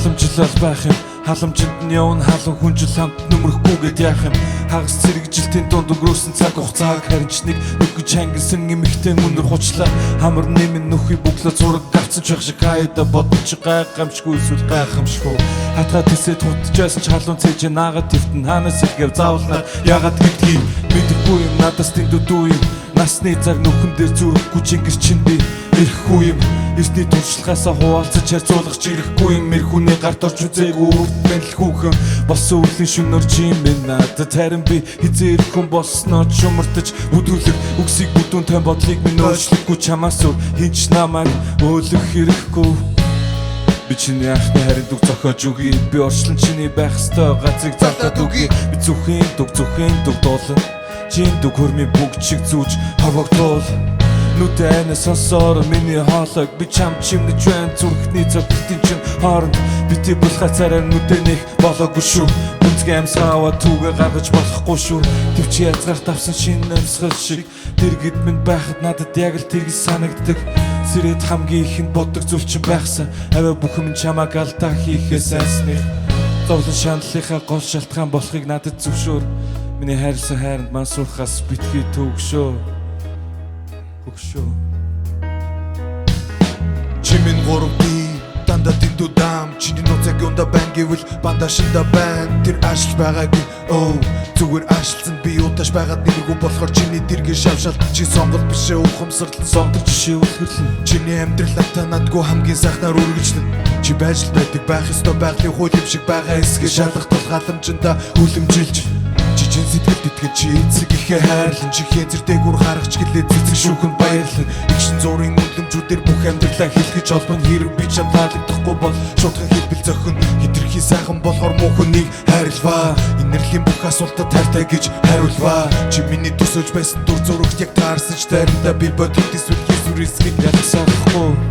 халамжлал байх юм халамжинд нь явна халуун хүнжил хамт нүмрэхгүйгээд яах юм хагас цэрэгжилтийн дунд өнгөрөөсөн цаг хугацааг харинч нэг нүгэж хангасан эмэгтэй мөндөр хучлаа хамар нэмэн нүхий бүглөө зураг авцсан ч байх шиг хайда бодож гайхамшгүй эсвэл гайхамшгүй хатгаа тэсэд хутжаас ч халуун цээж наагаад твтэн хаанаас илгээв заавалнаар яагаад гэдгийг мэдэхгүй юм надаас дэндүү юм насны цаг нөхөн дээр зүрхгүй чингэр чин би ирэхгүй юм эртний туршлагаасаа хуваалцаж харьцуулах ирэхгүй юм мэр хүний гарт орж үзээгүй үрдмэл хүүхэн болсон үлийн шөнөөр чи минь надад харин би хизээ ирэх хүн болсноо ч умартаж бүдүүлэг үгсийг бүдүүн тань бодлыг минь өөрчлөхгүй чамаас өөр хинч намайг өөлөх хэрэггүй би чиний анхны харин дүг зохиож өгье би орчлон чиний байх ёстой газрыг зарлаад өгье би зүхийн дүг дуулан чин дүг хөрмийн бүгд шиг зүүж хавагдуул нүдэнэ сонсоор миний хоолойг би чам чимнэж байна зүрхний цогтын чин хооронд бити булхацаараа нүдэнэх болоогүй шүү үнцгий амсгаава түүгээ гаргаж болохгүй шүү төвчи язгаарт авсан шинэ амьсгал шиг дэргэд минь байхад надад яг л тэрэг санагддаг сэрэд хамгийн ихэнд боддог зүйл чинь байхсан аваа бүхэн чамааг алдаа хийхээс айсных зовлон шаналлынхаа гол шалтгаан болохыг надад зөвшөөр миний хайрсан хайранд маань суухаас битгий төгшөө Чимэн гурав би дандаа дэндүү дам чиний нууцаг юунда байна гэвэл бандашинда байна тэр ашиг байгаагүй зүгээр ашигласан би ууташ байгаад нэргүй болохоор чиний дэргээ шавшаалт чи сонголт бишээ ухамсарлан сонгож жишээ үлгэрлэн чиний амьдралаа танадгүй хамгийн сайхнаар үргэлжлэн чи байж л байдаг байх ёстой байгалийн хууль юм шиг байгаа эсгээ шалгах тул халамжинда үлэмжилж чин сэтгэлд итгэж чи эцэг ихэ хайрлан чихээ зэрдээгүр харагч гэлээ цэцэг шүүхэн баярлан игшин зургийн үлэмжүүдээр бүх амьдралаа хэлгэж олбон хэрэг би чам таалагдахгүй бол шуудхан хэлбэл зохин хитрхи сайхан болохоор мөнхнийг хайрлаваа инэрлийн бүх асуултад таартай гэж хариулваа чи миний төсөөлж байсан дүр зурагт яг таарсан ч тариндаа би бодит эсвэл хийсүр эсгийг ялгасахгүй